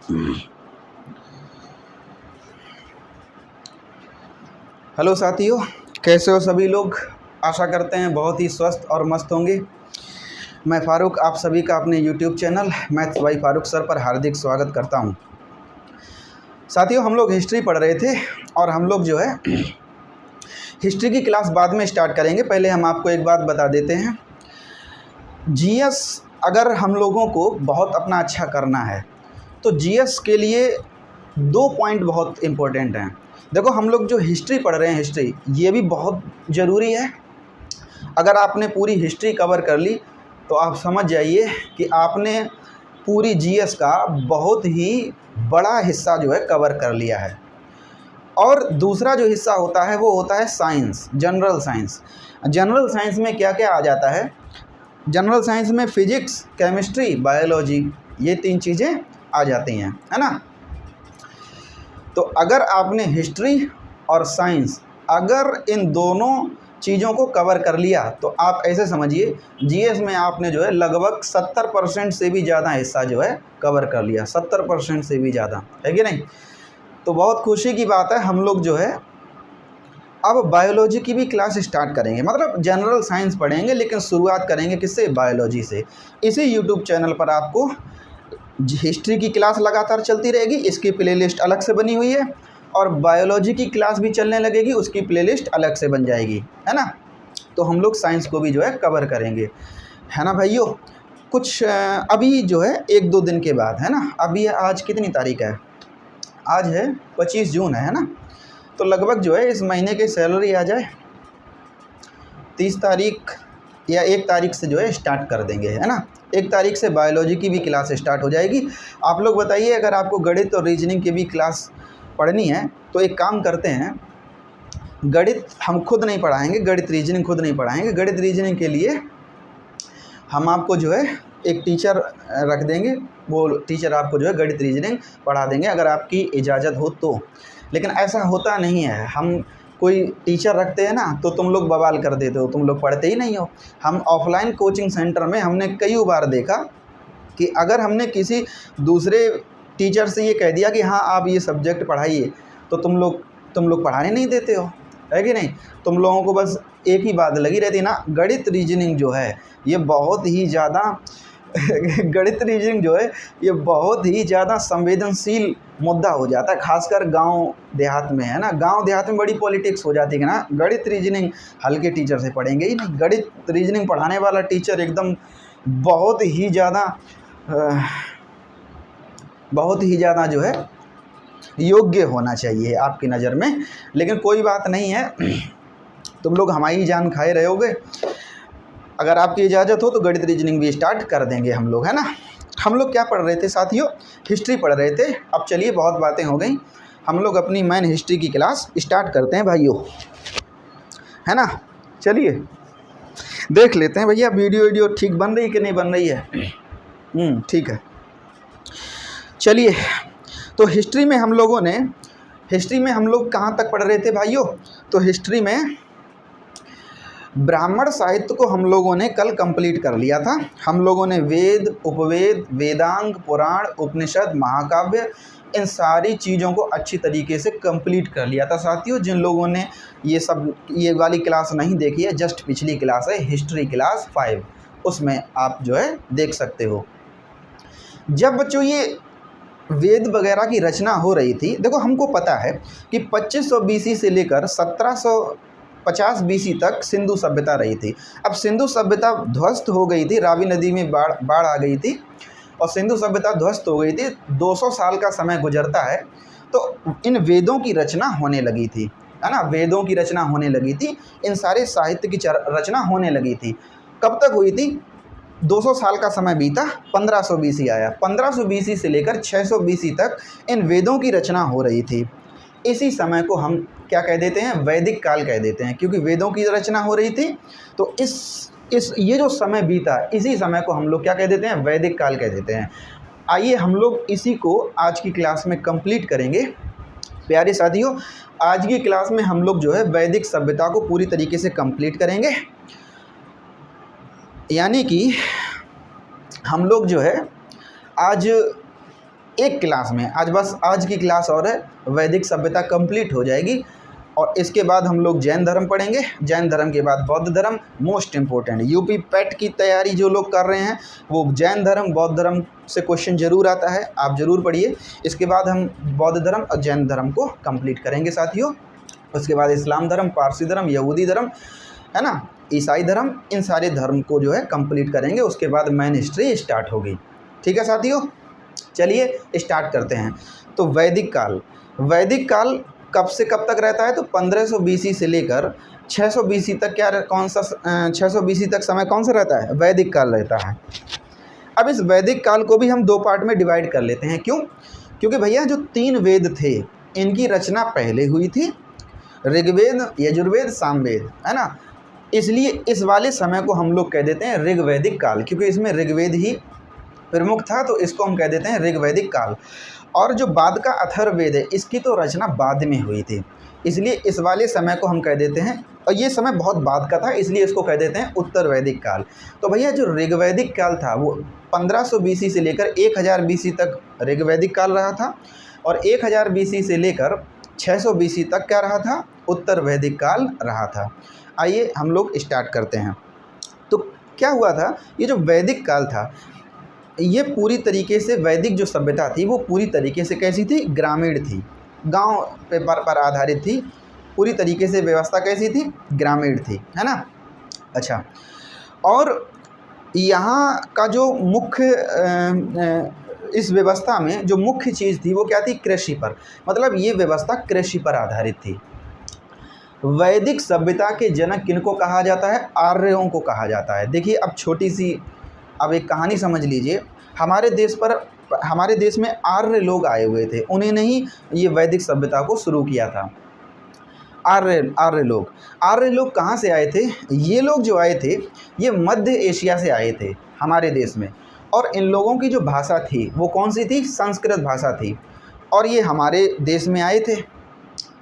Hello साथियों, कैसे हो सभी लोग। आशा करते हैं बहुत ही स्वस्थ और मस्त होंगे। मैं फ़ारूक आप सभी का अपने YouTube channel maths by Farooq sir पर हार्दिक स्वागत करता हूं। साथियों, हम लोग हिस्ट्री पढ़ रहे थे और हम लोग जो है हिस्ट्री की क्लास बाद में स्टार्ट करेंगे। पहले हम आपको एक बात बता देते हैं, जीएस अगर हम लोगों को बहुत अपना अच्छा करना है तो जीएस के लिए 2 पॉइंट बहुत इम्पोर्टेंट हैं। देखो, हम लोग जो हिस्ट्री पढ़ रहे हैं, हिस्ट्री ये भी बहुत ज़रूरी है। अगर आपने पूरी हिस्ट्री कवर कर ली तो आप समझ जाइए कि आपने पूरी जीएस का बहुत ही बड़ा हिस्सा जो है कवर कर लिया है। और दूसरा जो हिस्सा होता है वो होता है science, general science. General science में क्या क्या आ जाता है? जनरल साइंस में फिजिक्स, केमिस्ट्री, बायोलॉजी, ये 3 चीज़ें आ जाती हैं, है ना। तो अगर आपने हिस्ट्री और साइंस अगर इन दोनों चीज़ों को कवर कर लिया तो आप ऐसे समझिए जीएस में आपने जो है लगभग 70% से भी ज़्यादा हिस्सा जो है कवर कर लिया। 70% से भी ज़्यादा, है कि नहीं। तो बहुत खुशी की बात है, हम लोग जो है अब बायोलॉजी की भी क्लास स्टार्ट करेंगे। मतलब जनरल साइंस पढ़ेंगे लेकिन शुरुआत करेंगे किससे? बायोलॉजी से। इसी यूट्यूब चैनल पर आपको हिस्ट्री की क्लास लगातार चलती रहेगी, इसकी प्लेलिस्ट अलग से बनी हुई है, और बायोलॉजी की क्लास भी चलने लगेगी, उसकी प्लेलिस्ट अलग से बन जाएगी, है ना। तो हम लोग साइंस को भी जो है कवर करेंगे, है ना भाइयों। कुछ अभी जो है 1-2 दिन के बाद, है ना। अभी आज कितनी तारीख है? आज है 25 जून है ना। तो लगभग जो है इस महीने की सैलरी आ जाए 30 तारीख या 1 तारीख से जो है स्टार्ट कर देंगे, है ना। 1 तारीख से बायोलॉजी की भी क्लास स्टार्ट हो जाएगी। आप लोग बताइए, अगर आपको गणित और रीजनिंग की भी क्लास पढ़नी है तो एक काम करते हैं, गणित हम खुद नहीं पढ़ाएंगे, गणित रीजनिंग खुद नहीं पढ़ाएंगे। गणित रीजनिंग के लिए हम आपको जो है एक टीचर रख देंगे, वो टीचर आपको जो है गणित रीजनिंग पढ़ा देंगे, अगर आपकी इजाज़त हो तो। लेकिन ऐसा होता नहीं है, हम कोई टीचर रखते हैं ना तो तुम लोग बवाल कर देते हो, तुम लोग पढ़ते ही नहीं हो। हम ऑफलाइन कोचिंग सेंटर में हमने कई बार देखा कि अगर हमने किसी दूसरे टीचर से ये कह दिया कि हाँ आप ये सब्जेक्ट पढ़ाइए, तो तुम लोग पढ़ाने नहीं देते हो, है कि नहीं। तुम लोगों को बस एक ही बात लगी रहती ना, गणित रीजनिंग जो है ये बहुत ही ज़्यादा गणित रीजनिंग जो है ये बहुत ही ज़्यादा संवेदनशील मुद्दा हो जाता है, खासकर गांव देहात में, है ना। गांव देहात में बड़ी पॉलिटिक्स हो जाती है ना। गणित रीजनिंग हल्के टीचर से पढ़ेंगे ही नहीं। गणित रीजनिंग पढ़ाने वाला टीचर एकदम बहुत ही ज़्यादा जो है योग्य होना चाहिए आपकी नज़र में। लेकिन कोई बात नहीं है, तुम लोग हमारी जान खाए रहोगे। अगर आपकी इजाज़त हो तो गणित रीजनिंग भी स्टार्ट कर देंगे हम लोग, है ना। हम लोग क्या पढ़ रहे थे साथियों? हिस्ट्री पढ़ रहे थे। अब चलिए, बहुत बातें हो गई, हम लोग अपनी मेन हिस्ट्री की क्लास स्टार्ट करते हैं भाइयों, है ना। चलिए देख लेते हैं भैया वीडियो ठीक बन रही कि नहीं बन रही है। ठीक है, चलिए। तो हिस्ट्री में हम लोग कहाँ तक पढ़ रहे थे भाइयों? तो हिस्ट्री में ब्राह्मण साहित्य को हम लोगों ने कल कंप्लीट कर लिया था। हम लोगों ने वेद, उपवेद, वेदांग, पुराण, उपनिषद, महाकाव्य, इन सारी चीज़ों को अच्छी तरीके से कंप्लीट कर लिया था साथियों। जिन लोगों ने ये वाली क्लास नहीं देखी है, जस्ट पिछली क्लास है हिस्ट्री क्लास 5, उसमें आप जो है देख सकते हो। जब बच्चों ये वेद वगैरह की रचना हो रही थी, देखो हमको पता है कि 2500 BC से लेकर 1750 BC तक सिंधु सभ्यता रही थी। अब सिंधु सभ्यता ध्वस्त हो गई थी, रावी नदी में बाढ़ आ गई थी और सिंधु सभ्यता ध्वस्त हो गई थी। 200 साल का समय गुजरता है तो इन वेदों की रचना होने लगी थी, है ना। वेदों की रचना होने लगी थी, इन सारे साहित्य की रचना होने लगी थी। कब तक हुई थी? 200 साल का समय बीता, 1500 BC आया। 1500 BC से लेकर 600 BC तक इन वेदों की रचना हो रही थी। इसी समय को हम क्या कह देते हैं? वैदिक काल कह देते हैं, क्योंकि वेदों की रचना हो रही थी। तो ये जो समय बीता, इसी समय को हम लोग क्या कह देते हैं? वैदिक काल कह देते हैं। आइए हम लोग इसी को आज की क्लास में कंप्लीट करेंगे। प्यारे साथियों, आज की क्लास में हम लोग जो है वैदिक सभ्यता को पूरी तरीके से कंप्लीट करेंगे। यानी कि हम लोग जो है आज एक क्लास में। आज बस आज की क्लास और है, वैदिक सभ्यता कंप्लीट हो जाएगी और इसके बाद हम लोग जैन धर्म पढ़ेंगे। जैन धर्म के बाद बौद्ध धर्म, मोस्ट इम्पोर्टेंट यूपी पैट की तैयारी जो लोग कर रहे हैं वो जैन धर्म बौद्ध धर्म से क्वेश्चन ज़रूर आता है, आप ज़रूर पढ़िए। इसके बाद हम बौद्ध धर्म और जैन धर्म को कंप्लीट करेंगे साथियों। उसके बाद इस्लाम धर्म, पारसी धर्म, यहूदी धर्म, है ना, ईसाई धर्म, इन सारे धर्म को जो है कंप्लीट करेंगे। उसके बाद मेन हिस्ट्री स्टार्ट होगी। ठीक है साथियों, चलिए स्टार्ट करते हैं। तो वैदिक काल कब से कब तक रहता है? तो 1500 BC से लेकर 600 BC तक। क्या कौन सा 600 BC तक समय कौन सा रहता है? वैदिक काल रहता है। अब इस वैदिक काल को भी हम दो पार्ट में डिवाइड कर लेते हैं। क्यों? क्योंकि भैया जो 3 वेद थे इनकी रचना पहले हुई थी, ऋग्वेद, यजुर्वेद, सामवेद, है ना। इसलिए इस वाले समय को हम लोग कह देते हैं ऋग्वैदिक काल, क्योंकि इसमें ऋग्वेद ही प्रमुख था, तो इसको हम कह देते हैं ऋग्वैदिक काल। और जो बाद का अथर्ववेद है इसकी तो रचना बाद में हुई थी, इसलिए इस वाले समय को हम कह देते हैं, और ये समय बहुत बाद का था इसलिए इसको कह देते हैं उत्तर वैदिक काल। तो भैया जो ऋग्वैदिक काल था वो 1500 BC से लेकर 1000 BC तक ऋग्वैदिक काल रहा था, और 1000 BC से लेकर 600 BC तक क्या रहा था? उत्तर वैदिक काल रहा था। आइए हम लोग स्टार्ट करते हैं। तो क्या हुआ था, ये जो वैदिक काल था ये पूरी तरीके से वैदिक जो सभ्यता थी वो पूरी तरीके से कैसी थी? ग्रामीण थी, गांव पर आधारित थी। पूरी तरीके से व्यवस्था कैसी थी? ग्रामीण थी, है ना। अच्छा, और यहाँ का जो मुख्य इस व्यवस्था में जो मुख्य चीज़ थी वो क्या थी? कृषि पर। मतलब ये व्यवस्था कृषि पर आधारित थी। वैदिक सभ्यता के जनक किनको कहा जाता है? आर्यों को कहा जाता है। देखिए अब छोटी सी अब एक कहानी समझ लीजिए। हमारे देश में आर्य लोग आए हुए थे, उन्होंने ही ये वैदिक सभ्यता को शुरू किया था। आर्य लोग कहाँ से आए थे? ये लोग जो आए थे ये मध्य एशिया से आए थे हमारे देश में, और इन लोगों की जो भाषा थी वो कौन सी थी? संस्कृत भाषा थी, और ये हमारे देश में आए थे।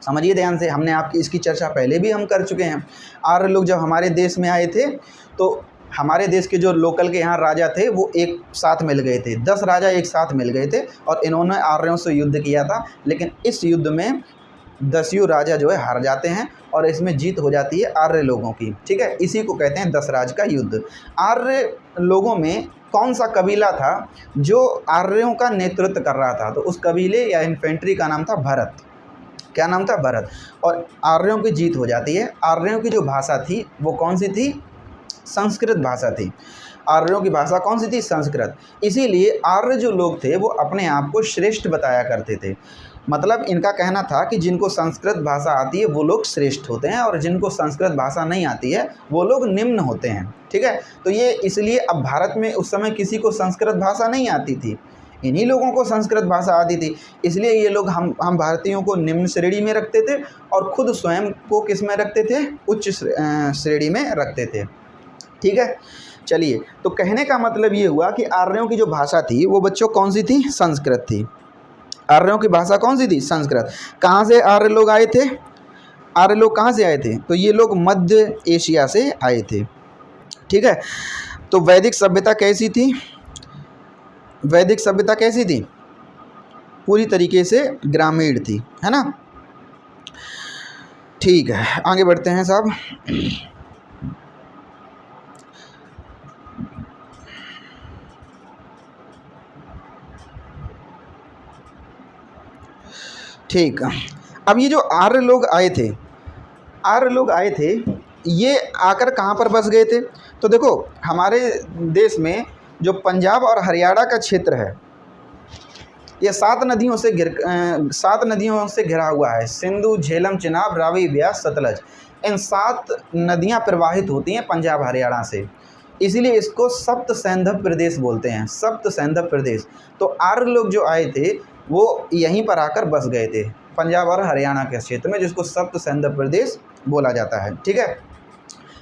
समझिए ध्यान से, हमने आपकी इसकी चर्चा पहले भी हम कर चुके हैं। आर्य लोग जब हमारे देश में आए थे तो हमारे देश के जो लोकल के यहाँ राजा थे वो एक साथ मिल गए थे, 10 राजा एक साथ मिल गए थे और इन्होंने आर्यों से युद्ध किया था। लेकिन इस युद्ध में 10 राजा जो है हार जाते हैं और इसमें जीत हो जाती है आर्य लोगों की। ठीक है, इसी को कहते हैं 10 राज का युद्ध। आर्य लोगों में कौन सा कबीला था जो आर्यों का नेतृत्व कर रहा था? तो उस कबीले या इन्फेंट्री का नाम था भरत। क्या नाम था? भरत। और आर्यों की जीत हो जाती है। आर्यों की जो भाषा थी वो कौन सी थी? संस्कृत भाषा थी। आर्यों की भाषा कौन सी थी? संस्कृत। इसीलिए आर्य जो लोग थे वो अपने आप को श्रेष्ठ बताया करते थे। मतलब इनका कहना था कि जिनको संस्कृत भाषा आती है वो लोग श्रेष्ठ होते हैं, और जिनको संस्कृत भाषा नहीं आती है वो लोग निम्न होते हैं। ठीक है, तो ये इसलिए अब भारत में उस समय किसी को संस्कृत भाषा नहीं आती थी, इन्हीं लोगों को संस्कृत भाषा आती थी। इसलिए ये लोग हम भारतीयों को निम्न श्रेणी में रखते थे और खुद स्वयं को किस में रखते थे? उच्च श्रेणी में रखते थे। ठीक है, चलिए, तो कहने का मतलब ये हुआ कि आर्यों की जो भाषा थी वो बच्चों कौन सी थी? संस्कृत थी। आर्यों की भाषा कौन सी थी? संस्कृत। कहाँ से आर्य लोग आए थे? आर्य लोग कहाँ से आए थे? तो ये लोग मध्य एशिया से आए थे। ठीक है, तो वैदिक सभ्यता कैसी थी? वैदिक सभ्यता कैसी थी? पूरी तरीके से ग्रामीण थी, है ना। ठीक है, आगे बढ़ते हैं साहब। ठीक, अब ये जो आर्य लोग आए थे ये आकर कहाँ पर बस गए थे? तो देखो हमारे देश में जो पंजाब और हरियाणा का क्षेत्र है ये 7 नदियों से घिरा हुआ है। सिंधु, झेलम, चिनाब, रावी, ब्यास, सतलज, इन 7 नदियाँ प्रवाहित होती हैं पंजाब हरियाणा से, इसीलिए इसको सप्त सैंधव प्रदेश बोलते हैं, सप्त सैंधव प्रदेश। तो आर्य लोग जो आए थे वो यहीं पर आकर बस गए थे पंजाब और हरियाणा के क्षेत्र में, जिसको सप्त सैंधव प्रदेश बोला जाता है। ठीक है,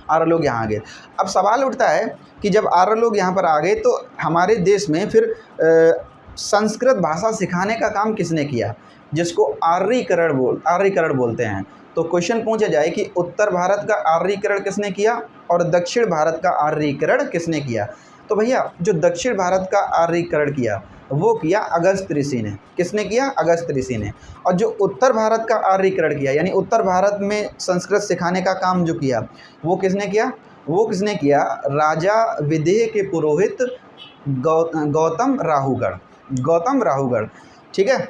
आर्य लोग यहाँ आ गए। अब सवाल उठता है कि जब आर्य लोग यहाँ पर आ गए तो हमारे देश में फिर संस्कृत भाषा सिखाने का काम किसने किया? जिसको आर्यीकरण बोलते हैं। तो क्वेश्चन पूछा जाए कि उत्तर भारत का आर्यीकरण किसने किया और दक्षिण भारत का आर्यीकरण किसने किया? तो भैया जो दक्षिण भारत का आर्यीकरण किया वो किया अगस्त ऋषि ने। किसने किया? अगस्त ऋषि ने। और जो उत्तर भारत का आर्यीकरण किया, यानी उत्तर भारत में संस्कृत सिखाने का काम जो किया, वो किसने किया? वो किसने किया? राजा विदेह के पुरोहित गौतम राहुगढ़। गौतम राहुगढ़, ठीक है।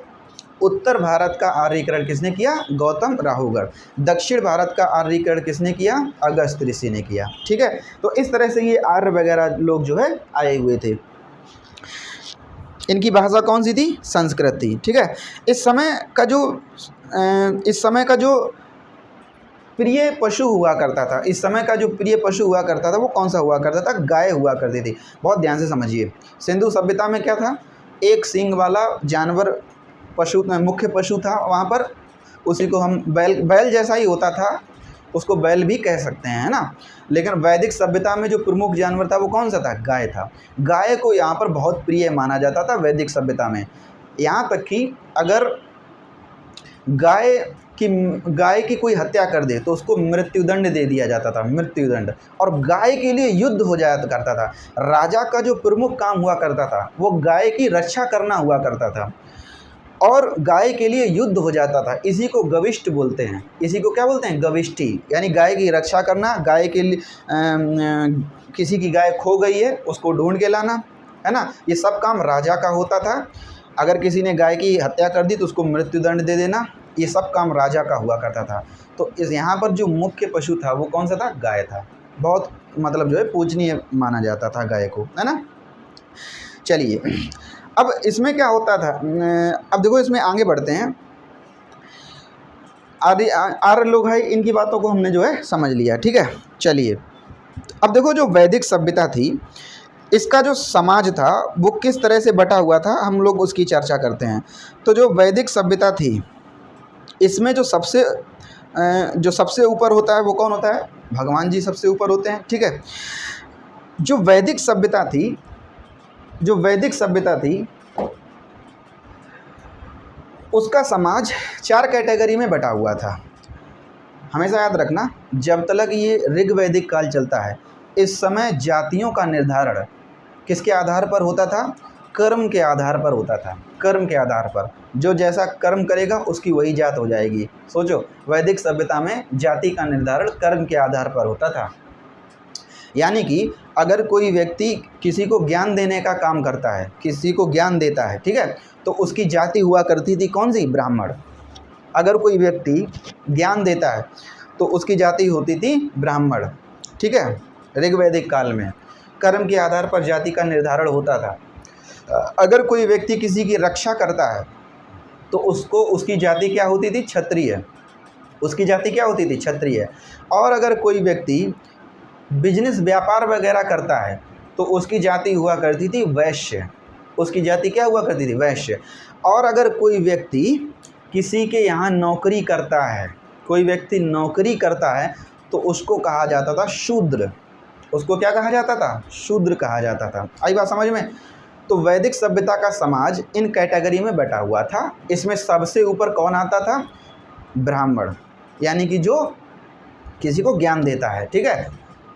उत्तर भारत का आर्यीकरण किसने किया? गौतम राहुगढ़। दक्षिण भारत का आर्यीकरण किसने किया? अगस्त ऋषि ने किया, ठीक है। तो इस तरह से ये आर्य वगैरह लोग जो है आए हुए थे। इनकी भाषा कौन सी थी? संस्कृत थी, ठीक है। इस समय का जो प्रिय पशु हुआ करता था, इस समय का जो प्रिय पशु हुआ करता था वो कौन सा हुआ करता था? गाय हुआ करती थी। बहुत ध्यान से समझिए। सिंधु सभ्यता में क्या था? एक सींग वाला जानवर पशु, मुख्य पशु था वहाँ पर। उसी को हम बैल जैसा ही होता था, उसको बैल भी कह सकते हैं, है ना। लेकिन वैदिक सभ्यता में जो प्रमुख जानवर था वो कौन सा था? गाय था। गाय को यहाँ पर बहुत प्रिय माना जाता था वैदिक सभ्यता में। यहाँ तक कि अगर गाय की कोई हत्या कर दे तो उसको मृत्युदंड दे दिया जाता था, मृत्युदंड। और गाय के लिए युद्ध हो जाया करता था। राजा का जो प्रमुख काम हुआ करता था वो गाय की रक्षा करना हुआ करता था, और गाय के लिए युद्ध हो जाता था। इसी को गविष्ट बोलते हैं। इसी को क्या बोलते हैं? गविष्ठी, यानी गाय की रक्षा करना। गाय के लिए किसी की गाय खो गई है, उसको ढूंढ के लाना, है ना। ये सब काम राजा का होता था। अगर किसी ने गाय की हत्या कर दी तो उसको मृत्युदंड दे देना, ये सब काम राजा का हुआ करता था। तो इस यहाँ पर जो मुख्य पशु था वो कौन सा था? गाय था। बहुत मतलब जो है पूजनीय माना जाता था गाय को, है ना। चलिए, अब इसमें क्या होता था? अब देखो, इसमें आगे बढ़ते हैं। आर्य लोग है, इनकी बातों को हमने जो है समझ लिया, ठीक है। चलिए, अब देखो जो वैदिक सभ्यता थी, इसका जो समाज था वो किस तरह से बटा हुआ था, हम लोग उसकी चर्चा करते हैं। तो जो वैदिक सभ्यता थी, इसमें जो सबसे ऊपर होता है वो कौन होता है? भगवान जी सबसे ऊपर होते हैं, ठीक है। जो वैदिक सभ्यता थी उसका समाज 4 कैटेगरी में बटा हुआ था। हमेशा याद रखना, जब तक ये ऋग्वैदिक काल चलता है, इस समय जातियों का निर्धारण किसके आधार पर होता था? कर्म के आधार पर होता था। कर्म के आधार पर, जो जैसा कर्म करेगा उसकी वही जात हो जाएगी। सोचो, वैदिक सभ्यता में जाति का निर्धारण कर्म के आधार पर होता था। यानी कि अगर कोई व्यक्ति किसी को ज्ञान देने का काम करता है, किसी को ज्ञान देता है, ठीक है, तो उसकी जाति हुआ करती थी कौन सी? ब्राह्मण। अगर कोई व्यक्ति ज्ञान देता है तो उसकी जाति होती थी ब्राह्मण, ठीक है। ऋग्वैदिक काल में कर्म के आधार पर जाति का निर्धारण होता था। अगर कोई व्यक्ति किसी की रक्षा करता है तो उसकी जाति क्या होती थी? क्षत्रिय। उसकी जाति क्या होती थी? क्षत्रिय। और अगर कोई व्यक्ति बिजनेस व्यापार वगैरह करता है तो उसकी जाति हुआ करती थी वैश्य। उसकी जाति क्या हुआ करती थी? वैश्य। और अगर कोई व्यक्ति किसी के यहाँ नौकरी करता है, कोई व्यक्ति नौकरी करता है तो उसको कहा जाता था शूद्र। उसको क्या कहा जाता था? शूद्र कहा जाता था। आई बात समझ में? तो वैदिक सभ्यता का समाज इन कैटेगरी में बटा हुआ था। इसमें सबसे ऊपर कौन आता था? ब्राह्मण, यानी कि जो किसी को ज्ञान देता है, ठीक है।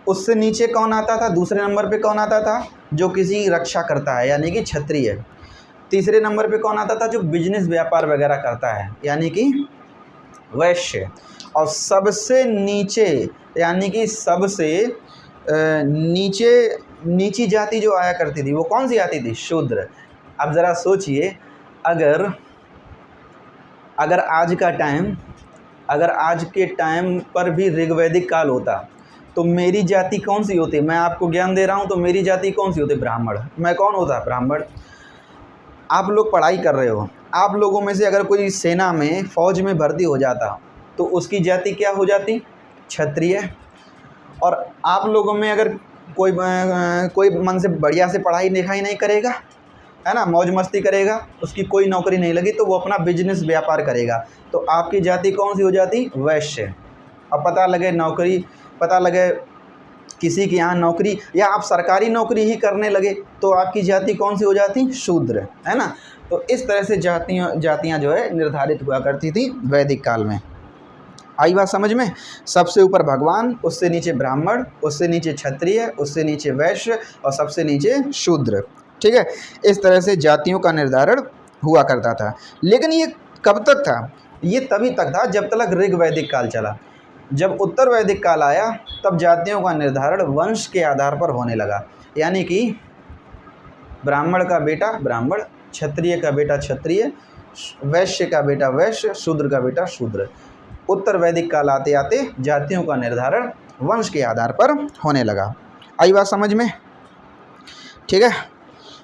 उससे नीचे कौन आता था? दूसरे नंबर पे कौन आता था? जो किसी की रक्षा करता है, यानी कि क्षत्रिय। तीसरे नंबर पे कौन आता था? जो बिजनेस व्यापार वगैरह करता है, यानी कि वैश्य। और सबसे नीचे, यानी कि सबसे नीची जाति जो आया करती थी वो कौन सी आती थी? शूद्र। अब ज़रा सोचिए, अगर आज के टाइम पर भी ऋग्वैदिक काल होता तो मेरी जाति कौन सी होती? मैं आपको ज्ञान दे रहा हूँ तो मेरी जाति कौन सी होती? ब्राह्मण। मैं कौन होता? ब्राह्मण। आप लोग पढ़ाई कर रहे हो, आप लोगों में से अगर कोई सेना में फ़ौज में भर्ती हो जाता तो उसकी जाति क्या हो जाती? क्षत्रिय। और आप लोगों में अगर कोई मन से बढ़िया से पढ़ाई लिखाई नहीं करेगा, है ना, मौज मस्ती करेगा, उसकी कोई नौकरी नहीं लगी तो वो अपना बिजनेस व्यापार करेगा, तो आपकी जाति कौन सी हो जाती? वैश्य। अब पता लगे किसी के यहाँ नौकरी या आप सरकारी नौकरी ही करने लगे तो आपकी जाति कौन सी हो जाती? शूद्र, है ना। तो इस तरह से जातियाँ जो है निर्धारित हुआ करती थी वैदिक काल में। आई बात समझ में? सबसे ऊपर भगवान, उससे नीचे ब्राह्मण, उससे नीचे क्षत्रिय, उससे नीचे वैश्य और सबसे नीचे शूद्र। ठीक है। इस तरह से जातियों का निर्धारण हुआ करता था। लेकिन ये कब तक था? ये तभी तक था जब तक ऋग वैदिक काल चला। जब उत्तर वैदिक काल आया तब जातियों का निर्धारण वंश के आधार पर होने लगा, यानी कि ब्राह्मण का बेटा ब्राह्मण, क्षत्रिय का बेटा क्षत्रिय, वैश्य का बेटा वैश्य, शूद्र का बेटा शूद्र। उत्तर वैदिक काल आते आते जातियों का निर्धारण वंश के आधार पर होने लगा। आई बात समझ में? ठीक है,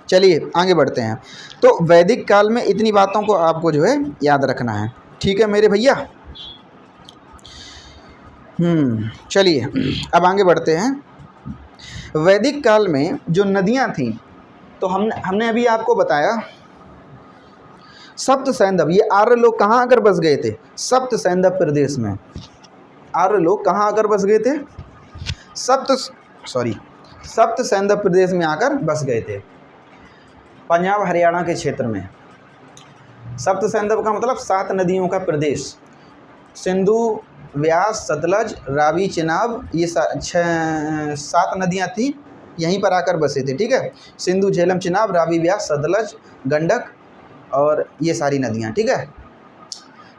चलिए आगे बढ़ते हैं। तो वैदिक काल में इतनी बातों को आपको जो है याद रखना है। ठीक है मेरे भैया। चलिए अब आगे बढ़ते हैं। वैदिक काल में जो नदियां थीं, तो हमने अभी आपको बताया सप्त सैंधव, ये आर्य लोग कहाँ आकर बस गए थे? सप्त सैंधव प्रदेश में आर्य लोग कहाँ आकर बस गए थे? सप्त सैंधव प्रदेश में आकर बस गए थे, पंजाब हरियाणा के क्षेत्र में। सप्त सैंधव का मतलब 7 नदियों का प्रदेश। सिंधु, व्यास, सतलज, रावी, चेनाब, ये 7 नदियाँ थीं, यहीं पर आकर बसे थे। ठीक है, सिंधु, झेलम, चेनाब, रावी, व्यास, सतलज, गंडक और ये सारी नदियाँ। ठीक है,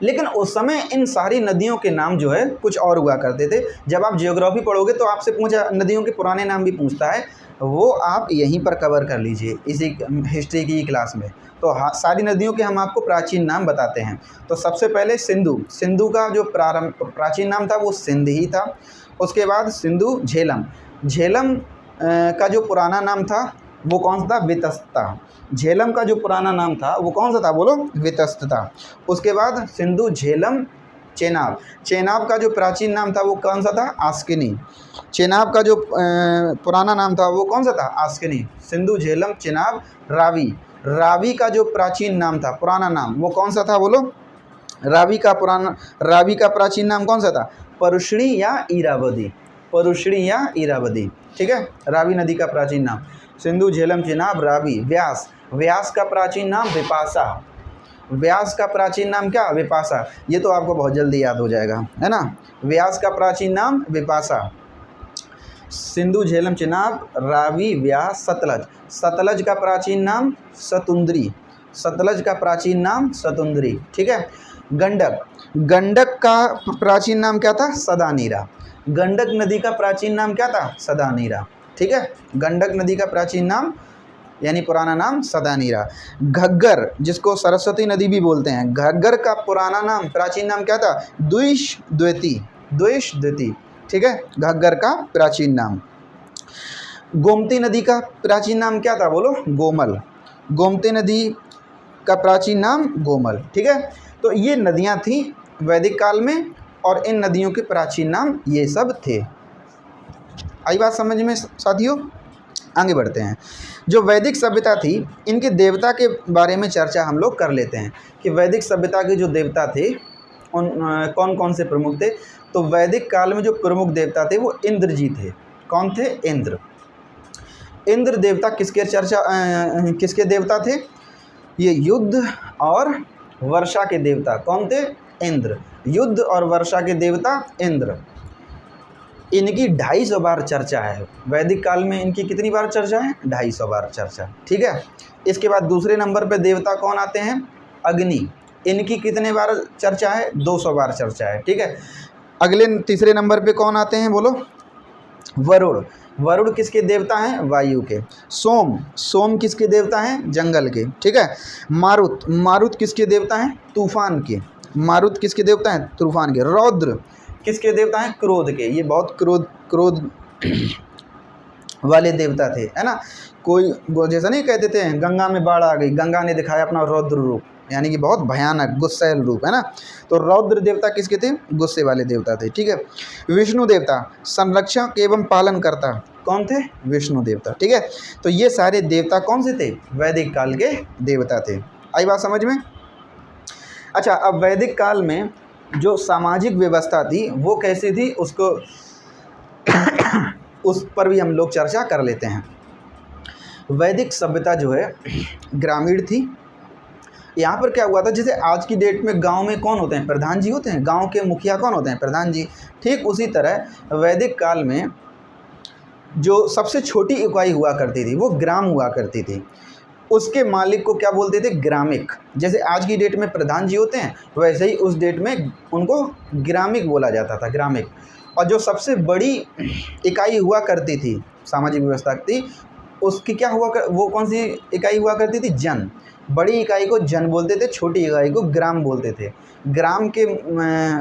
लेकिन उस समय इन सारी नदियों के नाम जो है कुछ और हुआ करते थे। जब आप जियोग्राफी पढ़ोगे तो आपसे पूछा नदियों के पुराने नाम भी पूछता है, वो आप यहीं पर कवर कर लीजिए इसी हिस्ट्री की क्लास में। तो हाँ, सारी नदियों के हम आपको प्राचीन नाम बताते हैं। तो सबसे पहले सिंधु का जो प्राचीन नाम था वो सिंध ही था। उसके बाद सिंधु, झेलम का जो पुराना नाम था वो कौन सा था? वितस्ता। झेलम का जो पुराना नाम था वो कौन सा था? बोलो, वितस्त था। उसके बाद सिंधु, झेलम, चेनाब का जो प्राचीन नाम था वो कौन सा था? आस्किनी। चेनाब का जो पुराना नाम था वो कौन सा था? आस्किनी। सिंधु, झेलम, चेनाब, रावी का जो प्राचीन नाम था, पुराना नाम, वो कौन सा था? बोलो, रावी का प्राचीन नाम कौन सा था? परुष्णी या इरावदी। ठीक है, रावी नदी का प्राचीन नाम। सिंधु, झेलम, चेनाब, रावी। व्यास का प्राचीन नाम विपाशा। व्यास का प्राचीन नाम क्या? विपाशा। ये तो आपको बहुत जल्दी याद हो जाएगा, है ना। व्यास का प्राचीन नाम विपाशा। सिंधु, झेलम, चेनाब, रावी, व्यास, सतलज का प्राचीन नाम सतुंद्री। ठीक है, गंडक का प्राचीन नाम क्या था? सदानीरा। गंडक नदी का प्राचीन नाम क्या था? सदानीरा। ठीक है, गंडक नदी का प्राचीन नाम यानी पुराना नाम सदानीरा। घग्गर, जिसको सरस्वती नदी भी बोलते हैं, घग्गर का पुराना नाम, प्राचीन नाम क्या था? द्विष-द्विती। ठीक है, घग्गर का प्राचीन नाम। गोमती नदी का प्राचीन नाम क्या था? बोलो, गोमल। गोमती नदी का प्राचीन नाम गोमल। ठीक है, तो ये नदियाँ थीं वैदिक काल में और इन नदियों के प्राचीन नाम ये सब थे। आई बात समझ में साथियों? आगे बढ़ते हैं। जो वैदिक सभ्यता थी, इनके देवता के बारे में चर्चा हम लोग कर लेते हैं कि वैदिक सभ्यता के जो देवता थे उन कौन कौन से प्रमुख थे। तो वैदिक काल में जो प्रमुख देवता थे वो इंद्र जी थे। कौन थे? इंद्र देवता किसके देवता थे? ये युद्ध और वर्षा के देवता। कौन थे? इंद्र। युद्ध और वर्षा के देवता इंद्र। इनकी 250 बार चर्चा है वैदिक काल में। इनकी कितनी बार चर्चा है? 250 बार चर्चा। ठीक है, इसके बाद दूसरे नंबर पे देवता कौन आते हैं? अग्नि। इनकी कितने बार चर्चा है? 200 बार चर्चा है। ठीक है, अगले तीसरे नंबर पे कौन आते हैं? बोलो, वरुण किसके देवता हैं? वायु के। सोम किसके देवता हैं? जंगल के। ठीक है, मारुत किसके देवता हैं? तूफान के। मारुत किसके देवता हैं? तूफान के। रौद्र किसके देवता हैं? क्रोध के। ये बहुत क्रोध वाले देवता थे, है ना। कोई जैसा नहीं कहते थे गंगा में बाढ़ आ गई, गंगा ने दिखाया अपना रौद्र रूप, यानी कि बहुत भयानक गुस्सैल रूप, है ना। तो रौद्र देवता किसके थे? गुस्से वाले देवता थे। ठीक है, विष्णु देवता संरक्षक एवं पालन करता। कौन थे? विष्णु देवता। ठीक है, तो ये सारे देवता कौन से थे? वैदिक काल के देवता थे। आई बात समझ में? अच्छा, अब वैदिक काल में जो सामाजिक व्यवस्था थी वो कैसी थी, उसको उस पर भी हम लोग चर्चा कर लेते हैं। वैदिक सभ्यता जो है ग्रामीण थी। यहाँ पर क्या हुआ था, जैसे आज की डेट में गांव में कौन होते हैं? प्रधान जी होते हैं। गांव के मुखिया कौन होते हैं? प्रधान जी। ठीक उसी तरह वैदिक काल में जो सबसे छोटी इकाई हुआ करती थी वो ग्राम हुआ करती थी। उसके मालिक को क्या बोलते थे? ग्रामिक। जैसे आज की डेट में प्रधान जी होते हैं, वैसे ही उस डेट में उनको ग्रामिक बोला जाता था, ग्रामिक। और जो सबसे बड़ी इकाई हुआ करती थी सामाजिक व्यवस्था की, उसकी क्या वो कौन सी इकाई हुआ करती थी? जन। बड़ी इकाई को जन बोलते थे, छोटी इकाई को ग्राम बोलते थे। ग्राम के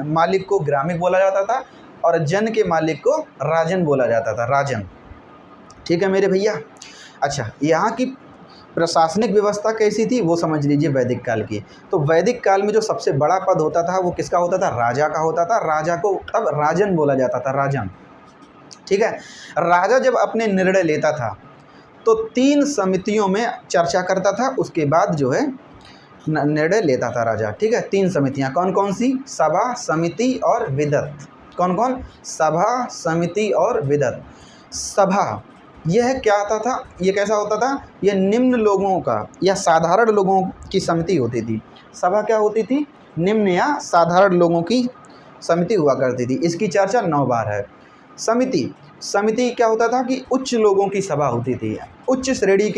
मालिक को ग्रामिक बोला जाता था और जन के मालिक को राजन बोला जाता था, राजन। ठीक है मेरे भैया। अच्छा, यहाँ की प्रशासनिक व्यवस्था कैसी थी वो समझ लीजिए वैदिक काल की। तो वैदिक काल में जो सबसे बड़ा पद होता था वो किसका होता था? राजा का होता था। राजा को तब राजन बोला जाता था, राजन। ठीक है। राजा जब अपने निर्णय लेता था तो 3 समितियों में चर्चा करता था, उसके बाद जो है निर्णय लेता था राजा। ठीक है। 3 समितियां कौन कौन सी? सभा, समिति और विदत। कौन कौन? सभा, समिति और विदत। सभा यह क्या आता था? ये कैसा होता था? यह निम्न लोगों का या साधारण लोगों की समिति होती थी। सभा क्या होती थी? निम्न या साधारण लोगों की समिति हुआ करती थी। इसकी चर्चा 9 बार है। समिति क्या होता था कि उच्च लोगों की सभा होती थी। उच्च श्रेणी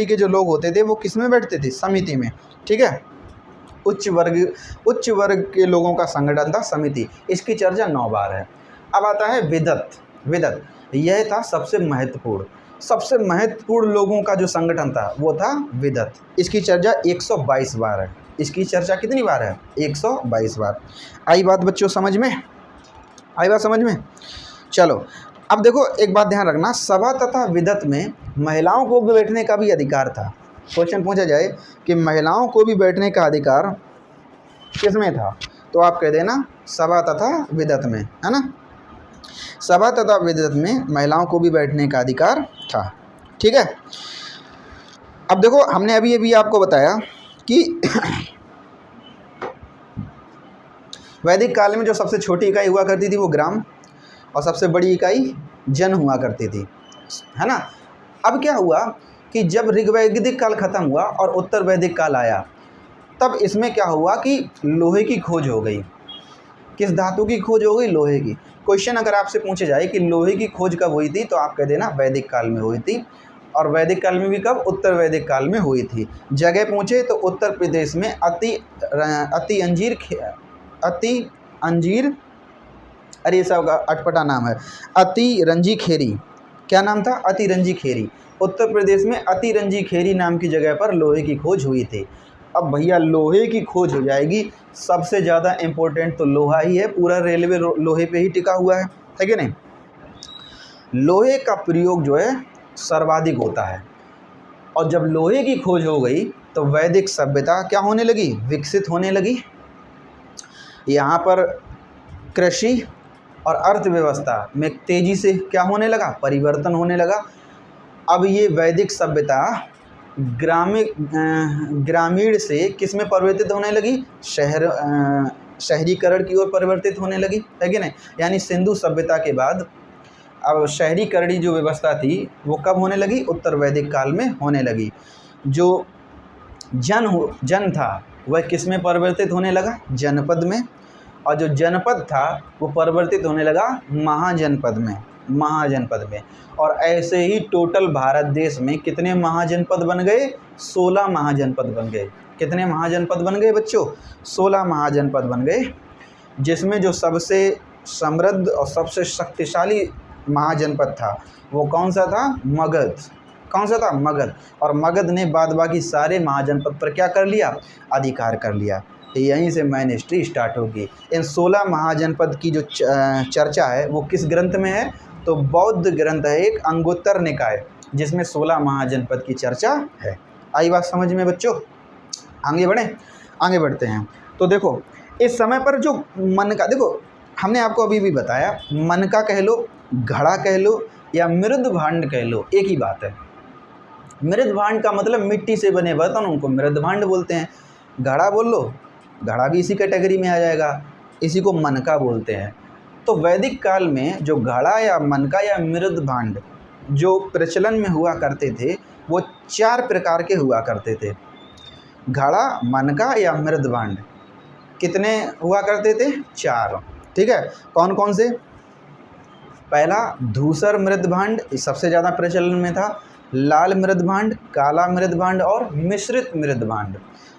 के जो लोग होते थे वो किस में बैठते थे? समिति में। ठीक है। उच्च वर्ग के लोगों का संगठन था समिति। इसकी चर्चा 9 बार है। अब आता है विदत। यह था सबसे महत्वपूर्ण लोगों का जो संगठन था वो था विदत। इसकी चर्चा 122 बार है। इसकी चर्चा कितनी बार है? 122 बार। आई बात बच्चों समझ में? चलो, अब देखो एक बात ध्यान रखना, सभा तथा विदत में महिलाओं को भी बैठने का भी अधिकार था। क्वेश्चन पूछा जाए कि महिलाओं को भी बैठने का अधिकार किसमें था, तो आप कह देना सभा तथा विदत में, है ना। सभा तथा विदत में महिलाओं को भी बैठने का अधिकार था। ठीक है। अब देखो, हमने अभी आपको बताया कि वैदिक काल में जो सबसे छोटी इकाई हुआ करती थी वो ग्राम और सबसे बड़ी इकाई जन हुआ करती थी, है ना। अब क्या हुआ कि जब ऋग्वैदिक काल खत्म हुआ और उत्तर वैदिक काल आया, तब इसमें क्या हुआ कि लोहे की खोज हो गई। किस धातु की खोज हो गई? लोहे की। क्वेश्चन अगर आपसे पूछे जाए कि लोहे की खोज कब हुई थी, तो आप कह देना वैदिक काल में हुई थी। और वैदिक काल में भी कब? उत्तर वैदिक काल में हुई थी। जगह पूछे तो उत्तर प्रदेश में अति अंजीर, अरे इसका अटपटा नाम है, अतिरंजी खेरी। क्या नाम था? अतिरंजी खेरी। उत्तर प्रदेश में अतिरंजी खेरी नाम की जगह पर लोहे की खोज हुई थी। अब भैया लोहे की खोज हो जाएगी, सबसे ज़्यादा इम्पोर्टेंट तो लोहा ही है। पूरा रेलवे लोहे पे ही टिका हुआ है कि नहीं। लोहे का प्रयोग जो है सर्वाधिक होता है। और जब लोहे की खोज हो गई तो वैदिक सभ्यता क्या होने लगी? विकसित होने लगी। यहाँ पर कृषि और अर्थव्यवस्था में तेज़ी से क्या होने लगा? परिवर्तन होने लगा। अब ये वैदिक सभ्यता ग्रामीण से किस में परिवर्तित होने लगी? शहरीकरण की ओर परिवर्तित होने लगी, है कि नहीं। यानी सिंधु सभ्यता के बाद अब शहरीकरणी जो व्यवस्था थी वो कब होने लगी? उत्तर वैदिक काल में होने लगी। जो जन था वह किस में परिवर्तित होने लगा? जनपद में। और जो जनपद था वो परिवर्तित होने लगा महाजनपद में। और ऐसे ही टोटल भारत देश में कितने महाजनपद बन गए? 16 महाजनपद बन गए। कितने महाजनपद बन गए बच्चों? 16 महाजनपद बन गए, जिसमें जो सबसे समृद्ध और सबसे शक्तिशाली महाजनपद था वो कौन सा था? मगध। कौन सा था? मगध। और मगध ने बाद बाकी सारे महाजनपद पर क्या कर लिया? अधिकार कर लिया। यहीं से मैन हिस्ट्री स्टार्ट होगी। इन 16 महाजनपद की जो चर्चा है वो किस ग्रंथ में है? तो बौद्ध ग्रंथ है एक, अंगुत्तर निकाय, जिसमें 16 महाजनपद की चर्चा है। आई बात समझ में बच्चों? आगे बढ़ते हैं। तो देखो इस समय पर जो मन का, देखो हमने आपको अभी भी बताया, मन का कह लो, घड़ा कह लो या मृद भांड कह लो, एक ही बात है। मृद भांड का मतलब मिट्टी से बने बर्तन, उनको मृद भांड बोलते हैं। घड़ा बोल लो, घड़ा भी इसी कैटेगरी में आ जाएगा, इसी को मनका बोलते हैं। तो वैदिक काल में जो घड़ा या मनका या मृद भांड जो प्रचलन में हुआ करते थे वो 4 प्रकार के हुआ करते थे। घड़ा, मनका या मृद भांड कितने हुआ करते थे? 4। ठीक है। कौन कौन से? पहला धूसर मृदभांड सबसे ज़्यादा प्रचलन में था, लाल मृदभांड, काला मृदभांड और मिश्रित मृदभांड।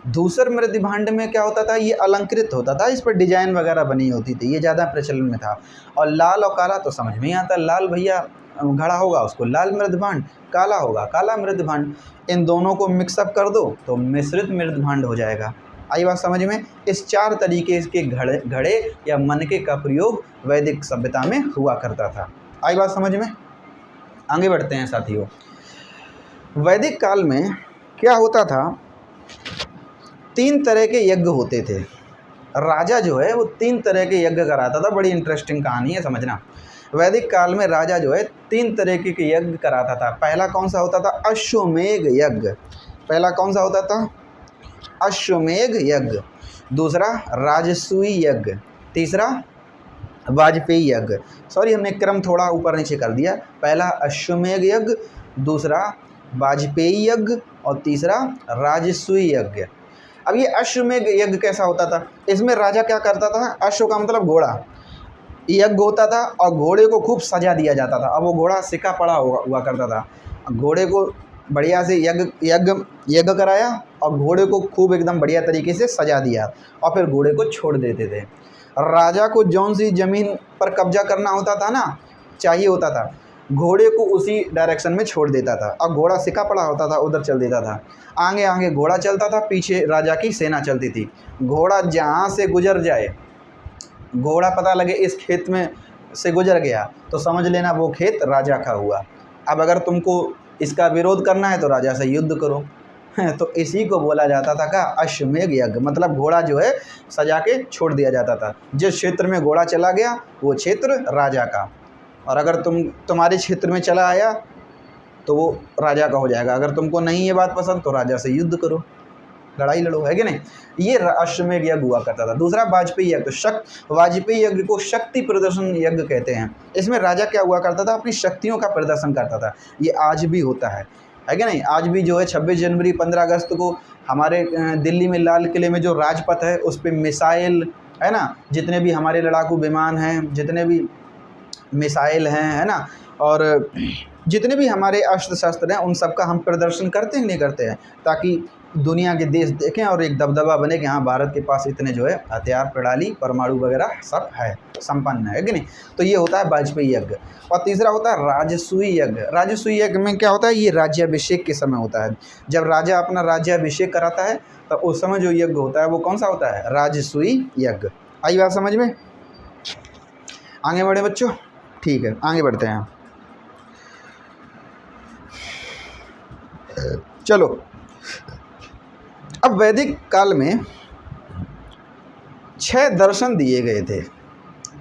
धूसर मृदभांड में क्या होता था, ये अलंकृत होता था, इस पर डिजाइन वगैरह बनी होती थी, ये ज़्यादा प्रचलन में था। और लाल और काला तो समझ में ही आता, लाल भैया घड़ा होगा उसको लाल मृदभांड, काला होगा काला मृदभांड। इन दोनों को मिक्सअप कर दो तो मिश्रित मृदभांड हो जाएगा। आई बात समझ में। इस 4 तरीके के घड़े या मनके का प्रयोग वैदिक सभ्यता में हुआ करता था। आई बात समझ में। आगे बढ़ते हैं साथियों। वैदिक काल में क्या होता था, 3 तरह के यज्ञ होते थे। राजा जो है वो 3 तरह के यज्ञ कराता था। बड़ी इंटरेस्टिंग कहानी है, समझना। वैदिक काल में राजा जो है 3 तरीके के यज्ञ कराता था। पहला कौन सा होता था, अश्वमेध यज्ञ। पहला कौन सा होता था, अश्वमेध यज्ञ। दूसरा राजसूय यज्ञ। तीसरा वाजपेयी यज्ञ। सॉरी, हमने क्रम थोड़ा ऊपर नीचे कर दिया। पहला अश्वमेध यज्ञ, दूसरा वाजपेयी यज्ञ और तीसरा राजसूय यज्ञ। अब ये अश्वमेध यज्ञ कैसा होता था, इसमें राजा क्या करता था, अश्व का मतलब घोड़ा, यज्ञ होता था और घोड़े को खूब सजा दिया जाता था। अब वो घोड़ा सिक्का पड़ा हुआ करता था, घोड़े को बढ़िया से यज्ञ कराया और घोड़े को खूब एकदम बढ़िया तरीके से सजा दिया और फिर घोड़े को छोड़ देते थे। राजा को जौन सी ज़मीन पर कब्जा करना होता था ना, चाहिए होता था, घोड़े को उसी डायरेक्शन में छोड़ देता था और घोड़ा सिक्का पड़ा होता था उधर चल देता था। आगे आगे घोड़ा चलता था, पीछे राजा की सेना चलती थी। घोड़ा जहाँ से गुजर जाए, घोड़ा पता लगे इस खेत में से गुजर गया तो समझ लेना वो खेत राजा का हुआ। अब अगर तुमको इसका विरोध करना है तो राजा से युद्ध करो। तो इसी को बोला जाता था का अश्वमेध यज्ञ। मतलब घोड़ा जो है सजा के छोड़ दिया जाता था। जिस क्षेत्र में घोड़ा चला गया वो क्षेत्र राजा का, और अगर तुम्हारे क्षेत्र में चला आया तो वो राजा का हो जाएगा। अगर तुमको नहीं ये बात पसंद तो राजा से युद्ध करो, लड़ाई लड़ो, है कि नहीं। ये अश्वमेध यज्ञ हुआ करता था। दूसरा वाजपेयी यज्ञ। तो वाजपेयी यज्ञ को शक्ति प्रदर्शन यज्ञ कहते हैं। इसमें राजा क्या हुआ करता था, अपनी शक्तियों का प्रदर्शन करता था। ये आज भी होता है कि नहीं। आज भी जो है 26 जनवरी 15 अगस्त को हमारे दिल्ली में लाल किले में जो राजपथ है उस पर मिसाइल है ना, जितने भी हमारे लड़ाकू विमान हैं, जितने भी मिसाइल हैं, है ना, और जितने भी हमारे अस्त्र शस्त्र हैं उन सब का हम प्रदर्शन करते हैं, नहीं करते हैं, ताकि दुनिया के देश देखें और एक दबदबा बने कि हाँ भारत के पास इतने जो है हथियार, प्रणाली, परमाणु वगैरह सब है, संपन्न है कि नहीं। तो ये होता है वाजपेयी यज्ञ। और तीसरा होता है राजसूय यज्ञ। राजसूय यज्ञ में क्या होता है, ये राज्याभिषेक के समय होता है। जब राजा अपना राज्याभिषेक कराता है तो उस समय जो यज्ञ होता है वो कौन सा होता है, राजसूय यज्ञ। आई बात समझ में। आगे बढ़े बच्चों, ठीक है आगे बढ़ते हैं। चलो, अब वैदिक काल में 6 दर्शन दिए गए थे।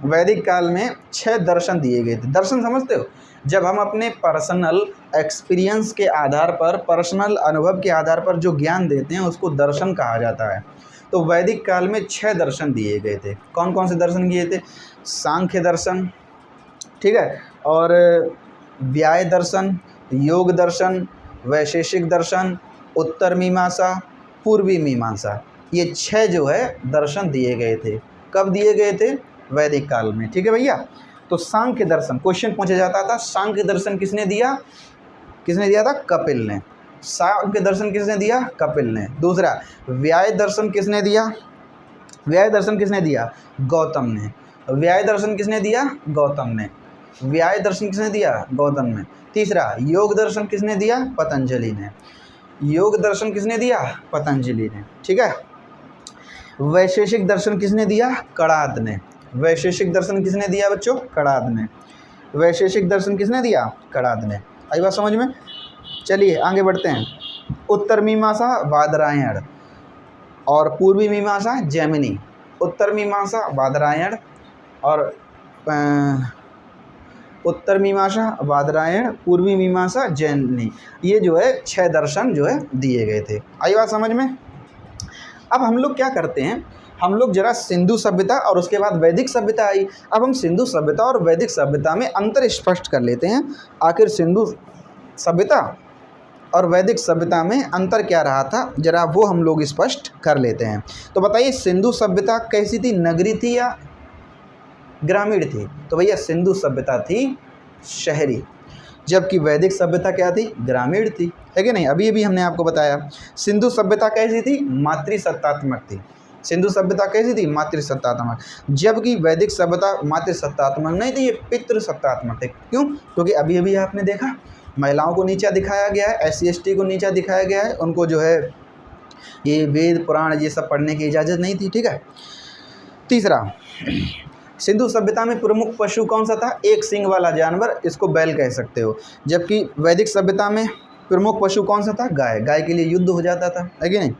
वैदिक काल में 6 दर्शन दिए गए थे। दर्शन समझते हो, जब हम अपने पर्सनल एक्सपीरियंस के आधार पर, पर्सनल अनुभव के आधार पर जो ज्ञान देते हैं उसको दर्शन कहा जाता है। तो वैदिक काल में 6 दर्शन दिए गए थे। कौन कौन से दर्शन किए थे, सांख्य दर्शन, ठीक है, और व्याय दर्शन, योग दर्शन, वैशेषिक दर्शन, उत्तर मीमांसा, पूर्वी मीमांसा। ये 6 जो है दर्शन दिए गए थे। कब दिए गए थे, वैदिक काल में, ठीक है भैया। तो सांख्य दर्शन, क्वेश्चन पूछा जाता था, सांख्य दर्शन किसने दिया, किसने दिया था, कपिल ने। सांख्य दर्शन किसने दिया, कपिल ने। दूसरा व्याय दर्शन किसने दिया, व्याय दर्शन किसने दिया, गौतम ने। व्याय दर्शन किसने दिया, गौतम ने। व्याय दर्शन किसने दिया, गौतम ने। तीसरा योग दर्शन किसने दिया, पतंजलि ने। योग दर्शन किसने दिया, पतंजलि ने, ठीक है। वैशेषिक दर्शन किसने दिया, कणाद ने। वैशेषिक दर्शन किसने दिया बच्चों, कणाद ने। वैशेषिक दर्शन किसने दिया, कणाद ने। आई बात समझ में। चलिए आगे बढ़ते हैं। उत्तर मीमांसा बादरायण और पूर्वी मीमांसा जैमिनी। उत्तर मीमांसा बादरायण और उत्तर मीमांसा बादरायण, पूर्वी मीमांसा जैमिनी। ये जो है 6 दर्शन जो है दिए गए थे। आई बात समझ में। अब हम लोग क्या करते हैं, हम लोग जरा सिंधु सभ्यता और उसके बाद वैदिक सभ्यता आई। अब हम सिंधु सभ्यता और वैदिक सभ्यता में अंतर स्पष्ट कर लेते हैं। आखिर सिंधु सभ्यता और वैदिक सभ्यता में अंतर क्या रहा था, जरा वो हम लोग स्पष्ट कर लेते हैं। तो बताइए, सिंधु सभ्यता कैसी थी, नगरी थी या ग्रामीण थी। तो भैया सिंधु सभ्यता थी शहरी, जबकि वैदिक सभ्यता क्या थी? ग्रामीण थी, है कि नहीं? अभी अभी हमने आपको बताया। सिंधु सभ्यता कैसी थी? मातृसत्तात्मक थी। सिंधु सभ्यता कैसी थी? मातृसत्तात्मक। जबकि वैदिक सभ्यता मातृसत्तात्मक नहीं थी, ये पितृसत्तात्मक थे। क्यों? क्योंकि अभी अभी आपने देखा महिलाओं को नीचा दिखाया गया है, SC ST को नीचा दिखाया गया है, उनको जो है ये वेद पुराण ये सब पढ़ने की इजाज़त नहीं थी। ठीक है। तीसरा, सिंधु सभ्यता में प्रमुख पशु कौन सा था? एक सींग वाला जानवर, इसको बैल कह सकते हो। जबकि वैदिक सभ्यता में प्रमुख पशु कौन सा था? गाय। गाय के लिए युद्ध हो जाता था, है कि नहीं?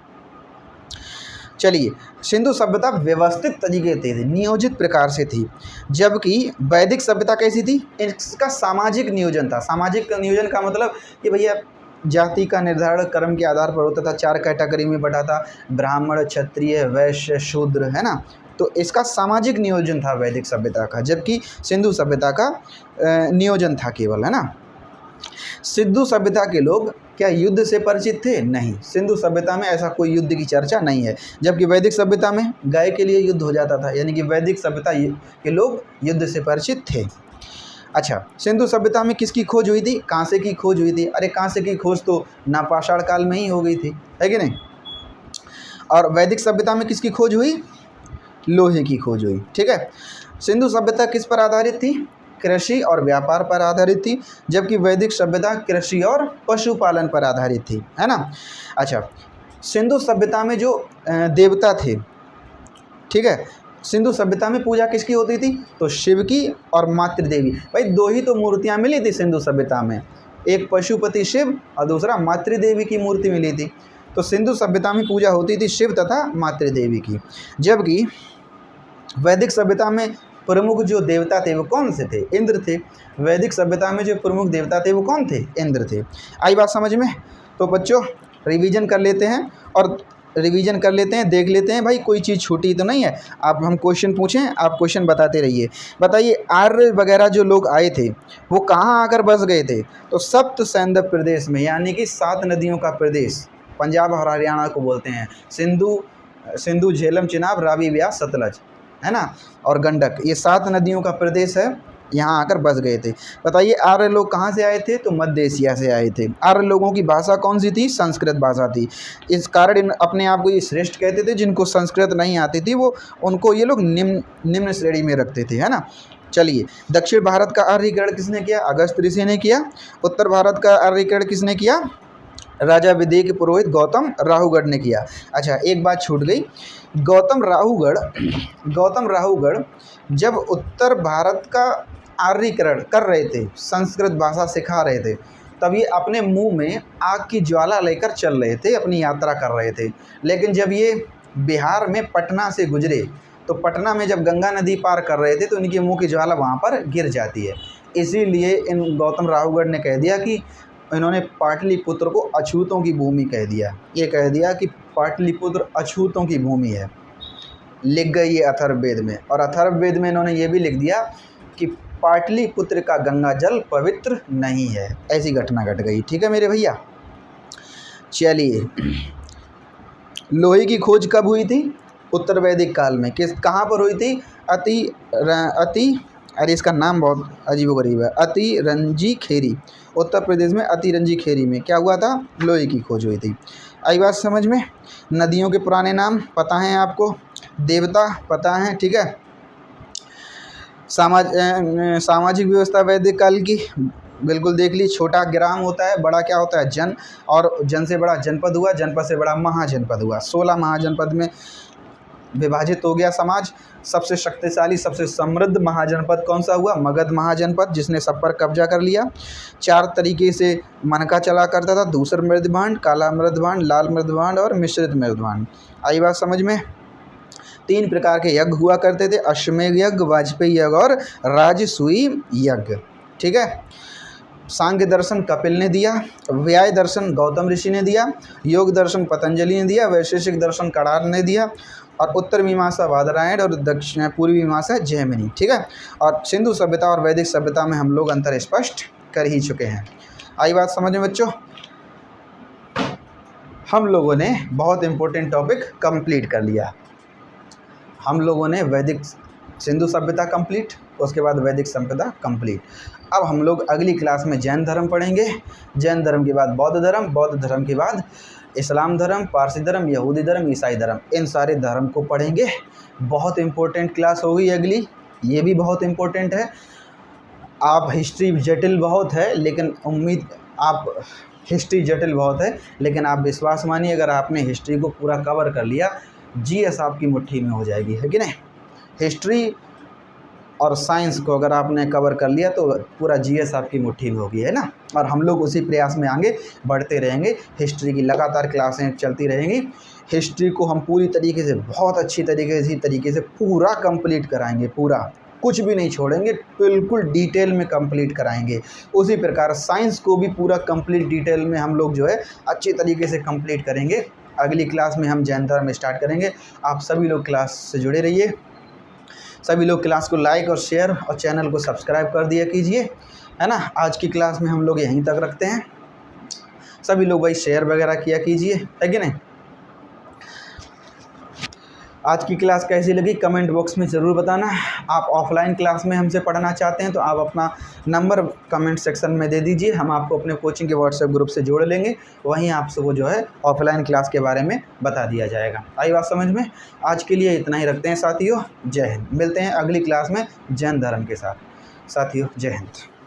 चलिए, सिंधु सभ्यता व्यवस्थित तरीके से थी, नियोजित प्रकार से थी, जबकि वैदिक सभ्यता कैसी थी? इसका सामाजिक नियोजन था। सामाजिक नियोजन का मतलब कि भैया जाति का निर्धारण कर्म के आधार पर होता था, 4 कैटेगरी में बटा था, ब्राह्मण, क्षत्रिय, वैश्य, शूद्र, है ना। तो इसका सामाजिक नियोजन था वैदिक सभ्यता का, जबकि सिंधु सभ्यता का नियोजन था केवल, है ना। सिंधु सभ्यता के लोग क्या युद्ध से परिचित थे? नहीं, सिंधु सभ्यता में ऐसा कोई युद्ध की चर्चा नहीं है। जबकि वैदिक सभ्यता में गाय के लिए युद्ध हो जाता था, यानी कि वैदिक सभ्यता के लोग युद्ध से परिचित थे। अच्छा, सिंधु सभ्यता में किसकी खोज हुई थी? कांसे की खोज हुई थी। अरे कांसे की खोज तो नवापाषाण काल में ही हो गई थी, है कि नहीं? और वैदिक सभ्यता में किसकी खोज हुई? लोहे की खोज हुई। ठीक है। सिंधु सभ्यता किस पर आधारित थी? कृषि और व्यापार पर आधारित थी, जबकि वैदिक सभ्यता कृषि और पशुपालन पर आधारित थी, है ना। अच्छा, सिंधु सभ्यता में जो देवता थे, ठीक है, सिंधु सभ्यता में पूजा किसकी होती थी? तो शिव की और मातृदेवी। भाई 2 ही तो मूर्तियाँ मिली थी सिंधु सभ्यता में, एक पशुपति शिव और दूसरा मातृदेवी की मूर्ति मिली थी। तो सिंधु सभ्यता में पूजा होती थी शिव तथा मातृदेवी की। जबकि वैदिक सभ्यता में प्रमुख जो देवता थे वो कौन से थे? इंद्र थे। वैदिक सभ्यता में जो प्रमुख देवता थे वो कौन थे? इंद्र थे। आई बात समझ में? तो बच्चों रिवीजन कर लेते हैं देख लेते हैं भाई कोई चीज़ छूटी तो नहीं है। आप हम क्वेश्चन पूछें, आप क्वेश्चन बताते रहिए। बताइए, आर्य वगैरह जो लोग आए थे वो कहाँ आकर बस गए थे? तो सप्त सैंधव प्रदेश में, यानी कि 7 नदियों का प्रदेश, पंजाब और हरियाणा को बोलते हैं। सिंधु, झेलम, चिनाब, रावी, ब्यास, सतलज, है ना, और गंडक, ये 7 नदियों का प्रदेश है, यहाँ आकर बस गए थे। बताइए, आर्य लोग कहाँ से आए थे? तो मध्य एशिया से आए थे। आर्य लोगों की भाषा कौन सी थी? संस्कृत भाषा थी। इस कारण अपने आप को ये श्रेष्ठ कहते थे। जिनको संस्कृत नहीं आती थी वो उनको ये लोग निम्न श्रेणी में रखते थे, है ना। चलिए, दक्षिण भारत का आर्यीकरण किसने किया? अगस्त ऋषि ने किया। उत्तर भारत का आर्यीकरण किसने किया? राजा विदेह के पुरोहित गौतम राहुगढ़ ने किया। अच्छा, एक बात छूट गई। गौतम राहुगढ़ जब उत्तर भारत का आर्यीकरण कर रहे थे, संस्कृत भाषा सिखा रहे थे, तब ये अपने मुंह में आग की ज्वाला लेकर चल रहे थे, अपनी यात्रा कर रहे थे। लेकिन जब ये बिहार में पटना से गुजरे तो पटना में जब गंगा नदी पार कर रहे थे तो इनके मुंह की ज्वाला वहाँ पर गिर जाती है। इसीलिए इन गौतम राहुगढ़ ने कह दिया कि इन्होंने पाटलिपुत्र को अछूतों की भूमि कह दिया। ये कह दिया कि पाटलिपुत्र अछूतों की भूमि है, लिख गई ये अथर्ववेद में। और अथर्ववेद में इन्होंने ये भी लिख दिया कि पाटलिपुत्र का गंगा जल पवित्र नहीं है। ऐसी घटना घट गई। ठीक है मेरे भैया। चलिए, लोहे की खोज कब हुई थी? उत्तर वैदिक काल में। कहाँ पर हुई थी? अरे इसका नाम बहुत अजीबोगरीब है। अतिरंजी खेरी, उत्तर प्रदेश में अतिरंजी खेरी में क्या हुआ था? लोहे की खोज हुई थी। आई बात समझ में? नदियों के पुराने नाम पता हैं आपको, देवता पता हैं, ठीक है। सामाजिक व्यवस्था वैदिक काल की बिल्कुल देख ली। छोटा ग्राम होता है, बड़ा क्या होता है? जन, और जन से बड़ा जनपद हुआ, जनपद से बड़ा महाजनपद हुआ। 16 महाजनपद में विभाजित हो गया समाज। सबसे शक्तिशाली, सबसे समृद्ध महाजनपद कौन सा हुआ? मगध महाजनपद, जिसने सब पर कब्जा कर लिया। 4 तरीके से मनका चला करता था, धूसर मृदभांड, काला मृदभांड, लाल मृदभांड और मिश्रित मृदभांड। आई बात समझ में? 3 प्रकार के यज्ञ हुआ करते थे, अश्वमेध यज्ञ, वाजपेयी यज्ञ और राजसूय यज्ञ। ठीक है। सांख्य दर्शन कपिल ने दिया, व्याय दर्शन गौतम ऋषि ने दिया, योग दर्शन पतंजलि ने दिया, वैशेषिक दर्शन कणाद ने दिया, और उत्तर मीमांसा बादरायण और दक्षिण पूर्वी मीमांसा जैमिनी। ठीक है। और सिंधु सभ्यता और वैदिक सभ्यता में हम लोग अंतर स्पष्ट कर ही चुके हैं। आई बात समझ में बच्चों? हम लोगों ने बहुत इंपॉर्टेंट टॉपिक कंप्लीट कर लिया। हम लोगों ने वैदिक सिंधु सभ्यता कंप्लीट, उसके बाद वैदिक सभ्यता कंप्लीट। अब हम लोग अगली क्लास में जैन धर्म पढ़ेंगे, जैन धर्म के बाद बौद्ध धर्म, बौद्ध धर्म के बाद इस्लाम धर्म, पारसी धर्म, यहूदी धर्म, ईसाई धर्म, इन सारे धर्म को पढ़ेंगे। बहुत इम्पोर्टेंट क्लास होगी अगली, ये भी बहुत इम्पोर्टेंट है। आप हिस्ट्री जटिल बहुत है, लेकिन हिस्ट्री जटिल बहुत है, लेकिन आप विश्वास मानिए, अगर आपने हिस्ट्री को पूरा कवर कर लिया, जीएस आपकी मुट्ठी में हो जाएगी, है कि नहीं। हिस्ट्री और साइंस को अगर आपने कवर कर लिया तो पूरा जीएस आपकी मुट्ठी में होगी, है ना। और हम लोग उसी प्रयास में आगे बढ़ते रहेंगे। हिस्ट्री की लगातार क्लासें चलती रहेंगी। हिस्ट्री को हम पूरी तरीके से, बहुत अच्छी तरीके से पूरा कंप्लीट कराएंगे, पूरा कुछ भी नहीं छोड़ेंगे, बिल्कुल डिटेल में कंप्लीट कराएंगे। उसी प्रकार साइंस को भी पूरा कंप्लीट डिटेल में हम लोग जो है अच्छी तरीके से कंप्लीट करेंगे। अगली क्लास में हम जैन धर्म स्टार्ट करेंगे। आप सभी लोग क्लास से जुड़े रहिए। सभी लोग क्लास को लाइक और शेयर और चैनल को सब्सक्राइब कर दिया कीजिए, है ना। आज की क्लास में हम लोग यहीं तक रखते हैं। सभी लोग भाई शेयर वगैरह किया कीजिए, है कि नहीं। आज की क्लास कैसी लगी कमेंट बॉक्स में ज़रूर बताना। आप ऑफलाइन क्लास में हमसे पढ़ना चाहते हैं तो आप अपना नंबर कमेंट सेक्शन में दे दीजिए, हम आपको अपने कोचिंग के व्हाट्सएप ग्रुप से जोड़ लेंगे। वहीं आपसे वो जो है ऑफलाइन क्लास के बारे में बता दिया जाएगा। आई बात समझ में। आज के लिए इतना ही रखते हैं साथियों। जय हिंद। मिलते हैं अगली क्लास में जैन धर्म के साथ। साथियों जय हिंद।